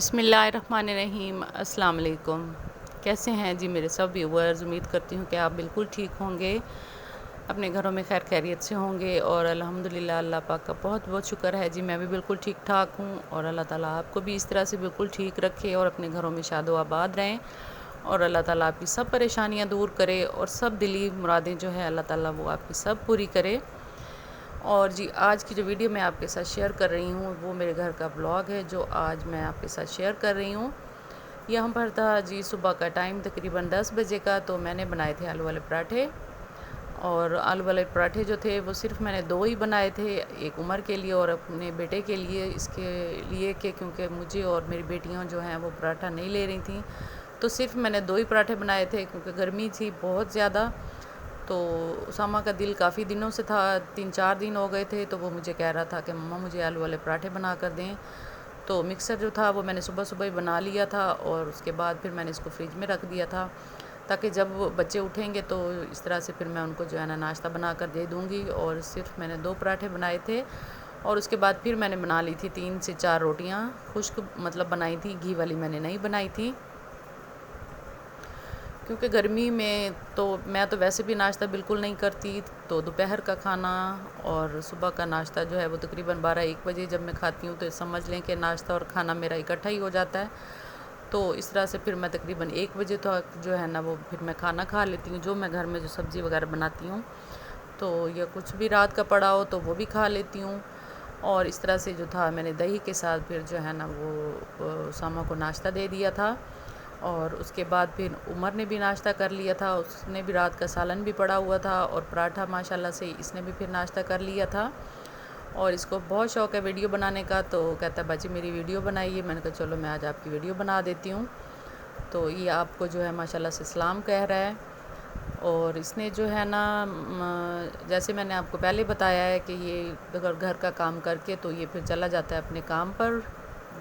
بسم اللہ الرحمن الرحیم۔ السلام علیکم۔ کیسے ہیں جی میرے سب ویورز؟ امید کرتی ہوں کہ آپ بالکل ٹھیک ہوں گے، اپنے گھروں میں خیر خیریت سے ہوں گے، اور الحمدللہ اللہ پاک کا بہت بہت شکر ہے جی میں بھی بالکل ٹھیک ٹھاک ہوں، اور اللہ تعالیٰ آپ کو بھی اس طرح سے بالکل ٹھیک رکھے اور اپنے گھروں میں شاد و آباد رہیں، اور اللہ تعالیٰ آپ کی سب پریشانیاں دور کرے، اور سب دلی مرادیں جو ہے اللہ تعالیٰ وہ آپ کی سب پوری کرے۔ اور جی آج کی جو ویڈیو میں آپ کے ساتھ شیئر کر رہی ہوں وہ میرے گھر کا بلاگ ہے جو آج میں آپ کے ساتھ شیئر کر رہی ہوں۔ یہاں پر تھا جی صبح کا ٹائم تقریباً 10 بجے کا، تو میں نے بنائے تھے آلو والے پراٹھے، اور آلو والے پراٹھے جو تھے وہ صرف میں نے 2 ہی بنائے تھے، ایک عمر کے لیے اور اپنے بیٹے کے لیے، اس کے لیے کہ کیونکہ مجھے اور میری بیٹیاں جو ہیں وہ پراٹھا نہیں لے رہی تھیں، تو صرف میں نے 2 ہی پراٹھے بنائے تھے کیونکہ گرمی تھی بہت زیادہ۔ تو اسامہ کا دل کافی دنوں سے تھا، 3-4 دن ہو گئے تھے، تو وہ مجھے کہہ رہا تھا کہ مما مجھے آلو والے پراٹھے بنا کر دیں۔ تو مکسر جو تھا وہ میں نے صبح صبح ہی بنا لیا تھا، اور اس کے بعد پھر میں نے اس کو فریج میں رکھ دیا تھا تاکہ جب بچے اٹھیں گے تو اس طرح سے پھر میں ان کو جو ہے نا ناشتہ بنا کر دے دوں گی۔ اور صرف میں نے 2 پراٹھے بنائے تھے، اور اس کے بعد پھر میں نے بنا لی تھی 3 سے 4 روٹیاں خشک، مطلب بنائی تھی، گھی والی میں نے نہیں بنائی تھی، کیونکہ گرمی میں تو میں تو ویسے بھی ناشتہ بالکل نہیں کرتی، تو دوپہر کا کھانا اور صبح کا ناشتہ جو ہے وہ تقریباً 12-1 بجے جب میں کھاتی ہوں، تو سمجھ لیں کہ ناشتہ اور کھانا میرا اکٹھا ہی ہو جاتا ہے۔ تو اس طرح سے پھر میں تقریباً 1 بجے تک جو ہے نا وہ پھر میں کھانا کھا لیتی ہوں، جو میں گھر میں جو سبزی وغیرہ بناتی ہوں، تو یا کچھ بھی رات کا پڑا ہو تو وہ بھی کھا لیتی ہوں۔ اور اس طرح سے جو تھا میں نے دہی کے ساتھ پھر جو ہے نا وہ اسامہ کو ناشتہ دے دیا تھا، اور اس کے بعد پھر عمر نے بھی ناشتہ کر لیا تھا، اس نے بھی رات کا سالن بھی پڑا ہوا تھا، اور پراٹھا ماشاءاللہ سے اس نے بھی پھر ناشتہ کر لیا تھا، اور اس کو بہت شوق ہے ویڈیو بنانے کا، تو کہتا ہے باجی میری ویڈیو بنائیے۔ میں نے کہا چلو میں آج آپ کی ویڈیو بنا دیتی ہوں۔ تو یہ آپ کو جو ہے ماشاءاللہ سے سلام کہہ رہا ہے، اور اس نے جو ہے نا جیسے میں نے آپ کو پہلے بتایا ہے کہ یہ گھر کا کام کر کے تو یہ پھر چلا جاتا ہے اپنے کام پر،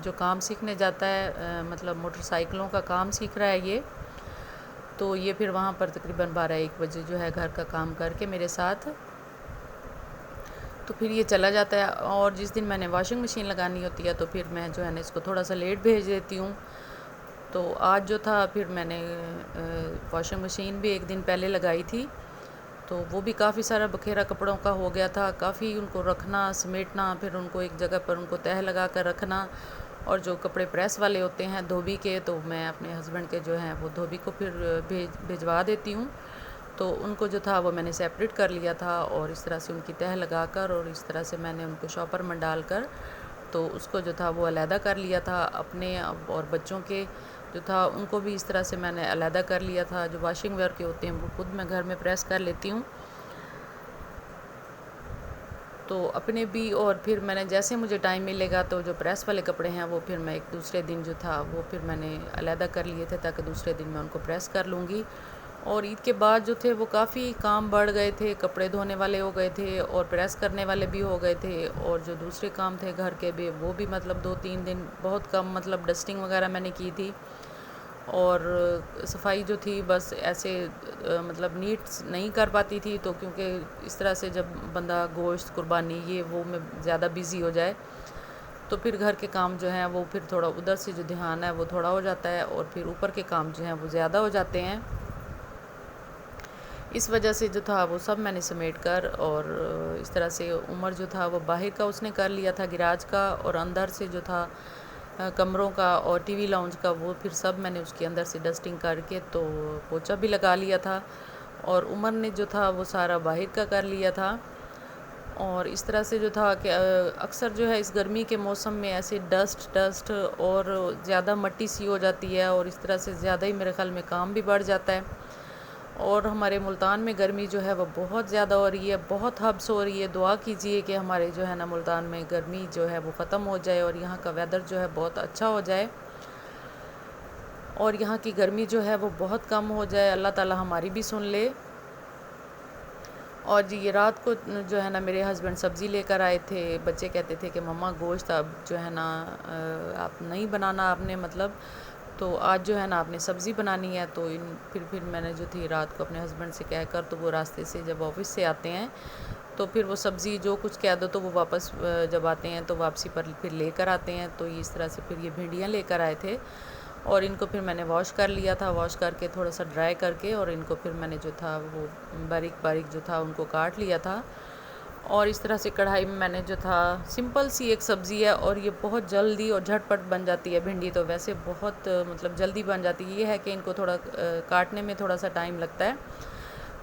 جو کام سیکھنے جاتا ہے، مطلب موٹر سائیکلوں کا کام سیکھ رہا ہے یہ، تو یہ پھر وہاں پر تقریباً 12-1 بجے جو ہے گھر کا کام کر کے میرے ساتھ تو پھر یہ چلا جاتا ہے۔ اور جس دن میں نے واشنگ مشین لگانی ہوتی ہے تو پھر میں جو ہے نا اس کو تھوڑا سا لیٹ بھیج دیتی ہوں۔ تو آج جو تھا پھر میں نے واشنگ مشین بھی ایک دن پہلے لگائی تھی، تو وہ بھی کافی سارا بکھیرا کپڑوں کا ہو گیا تھا، کافی ان کو رکھنا سمیٹنا، پھر ان کو ایک جگہ پر ان کو تہہ لگا کر رکھنا، اور جو کپڑے پریس والے ہوتے ہیں دھوبی کے، تو میں اپنے ہسبینڈ کے جو ہیں وہ دھوبی کو پھر بھیجوا دیتی ہوں، تو ان کو جو تھا وہ میں نے سیپریٹ کر لیا تھا، اور اس طرح سے ان کی تہہ لگا کر، اور اس طرح سے میں نے ان کو شاپر میں ڈال کر تو اس کو جو تھا وہ علیحدہ کر لیا تھا، اپنے اور بچوں کے جو تھا ان کو بھی اس طرح سے میں نے علیحدہ کر لیا تھا۔ جو واشنگ ویئر کے ہوتے ہیں وہ خود میں گھر میں پریس کر لیتی ہوں، تو اپنے بھی، اور پھر میں نے جیسے مجھے ٹائم ملے گا تو جو پریس والے کپڑے ہیں وہ پھر میں ایک دوسرے دن جو تھا وہ پھر میں نے علیحدہ کر لیے تھے تاکہ دوسرے دن میں ان کو پریس کر لوں گی۔ اور عید کے بعد جو تھے وہ کافی کام بڑھ گئے تھے، کپڑے دھونے والے ہو گئے تھے اور پریس کرنے والے بھی ہو گئے تھے، اور جو دوسرے کام تھے گھر کے بھی وہ بھی مطلب 2-3 دن بہت کم، مطلب ڈسٹنگ وغیرہ میں نے کی تھی، اور صفائی جو تھی بس ایسے مطلب نیٹ نہیں کر پاتی تھی، تو کیونکہ اس طرح سے جب بندہ گوشت قربانی یہ وہ میں زیادہ بیزی ہو جائے تو پھر گھر کے کام جو ہیں وہ پھر تھوڑا ادھر سے جو دھیان ہے وہ تھوڑا ہو جاتا ہے، اور پھر اوپر کے کام جو ہیں وہ زیادہ ہو جاتے ہیں۔ اس وجہ سے جو تھا وہ سب میں نے سمیٹ کر، اور اس طرح سے عمر جو تھا وہ باہر کا اس نے کر لیا تھا گراج کا، اور اندر سے جو تھا کمروں کا اور ٹی وی لاؤنج کا وہ پھر سب میں نے اس کے اندر سے ڈسٹنگ کر کے تو پوچھا بھی لگا لیا تھا، اور عمر نے جو تھا وہ سارا باہر کا کر لیا تھا۔ اور اس طرح سے جو تھا کہ اکثر جو ہے اس گرمی کے موسم میں ایسے ڈسٹ اور زیادہ مٹی سی ہو جاتی ہے، اور اس طرح سے زیادہ ہی میرے خیال میں کام بھی بڑھ جاتا ہے، اور ہمارے ملتان میں گرمی جو ہے وہ بہت زیادہ ہو رہی ہے، بہت حبس ہو رہی ہے۔ دعا کیجئے کہ ہمارے جو ہے نا ملتان میں گرمی جو ہے وہ ختم ہو جائے، اور یہاں کا ویدر جو ہے بہت اچھا ہو جائے، اور یہاں کی گرمی جو ہے وہ بہت کم ہو جائے، اللہ تعالی ہماری بھی سن لے۔ اور جی یہ رات کو جو ہے نا میرے ہسبینڈ سبزی لے کر آئے تھے، بچے کہتے تھے کہ مما گوشت اب جو ہے نا آپ نہیں بنانا آپ نے، مطلب تو آج جو ہے نا آپ نے سبزی بنانی ہے، تو پھر میں نے جو تھی رات کو اپنے ہسبینڈ سے کہہ کر، تو وہ راستے سے جب آفس سے آتے ہیں تو پھر وہ سبزی جو کچھ کہہ دو تو وہ واپس جب آتے ہیں تو واپسی پر پھر لے کر آتے ہیں. تو اس طرح سے پھر یہ بھنڈیاں لے کر آئے تھے اور ان کو پھر میں نے واش کر لیا تھا, واش کر کے تھوڑا سا ڈرائی کر کے, اور ان کو پھر میں نے جو تھا وہ باریک باریک جو تھا ان کو کاٹ لیا تھا. اور اس طرح سے کڑھائی میں میں نے جو تھا, سمپل سی ایک سبزی ہے اور یہ بہت جلدی اور جھٹ پٹ بن جاتی ہے. بھنڈی تو ویسے بہت مطلب جلدی بن جاتی ہے, یہ ہے کہ ان کو تھوڑا کاٹنے میں تھوڑا سا ٹائم لگتا ہے,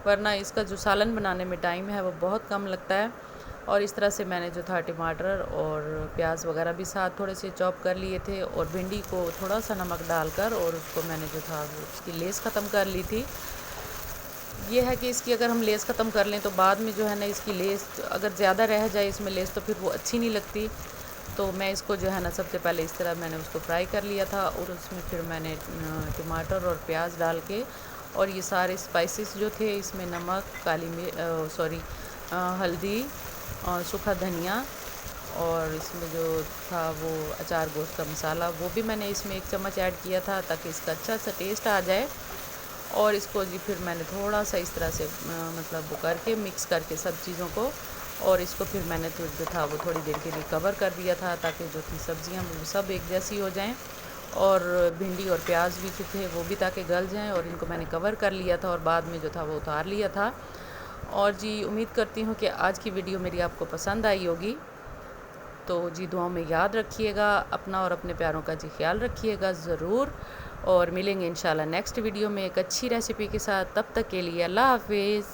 ورنہ اس کا جو سالن بنانے میں ٹائم ہے وہ بہت کم لگتا ہے. اور اس طرح سے میں نے جو تھا ٹماٹر اور پیاز وغیرہ بھی ساتھ تھوڑے سے چاپ کر لیے تھے, اور بھنڈی کو تھوڑا سا نمک ڈال کر اور اس کو میں نے جو تھا وہ اس کی لیس ختم کر لی تھی. یہ ہے کہ اس کی اگر ہم لیس ختم کر لیں تو بعد میں جو ہے نا اس کی لیس اگر زیادہ رہ جائے اس میں لیس تو پھر وہ اچھی نہیں لگتی. تو میں اس کو جو ہے نا سب سے پہلے اس طرح میں نے اس کو فرائی کر لیا تھا, اور اس میں پھر میں نے ٹماٹر اور پیاز ڈال کے اور یہ سارے اسپائسز جو تھے اس میں نمک, کالی ہلدی اور سوکھا دھنیا, اور اس میں جو تھا وہ اچار گوشت کا مسالہ وہ بھی میں نے اس میں 1 چمچ ایڈ کیا تھا تاکہ اس کا اچھا سا ٹیسٹ آ جائے. اور اس کو جی پھر میں نے تھوڑا سا اس طرح سے مطلب وہ کر کے مکس کر کے سب چیزوں کو, اور اس کو پھر میں نے جو تھا وہ تھوڑی دیر کے لیے کور کر دیا تھا تاکہ جو تھی سبزیاں وہ سب ایک جیسی ہو جائیں, اور بھنڈی اور پیاز بھی جو تھے وہ بھی تاکہ گل جائیں. اور ان کو میں نے کور کر لیا تھا اور بعد میں جو تھا وہ اتار لیا تھا. اور جی امید کرتی ہوں کہ آج کی ویڈیو میری آپ کو پسند آئی ہوگی. تو جی دعاؤں میں یاد رکھیے گا اپنا اور اپنے پیاروں کا جی خیال رکھیے گا ضرور, اور ملیں گے انشاءاللہ نیکسٹ ویڈیو میں ایک اچھی ریسیپی کے ساتھ. تب تک کے لیے اللہ حافظ.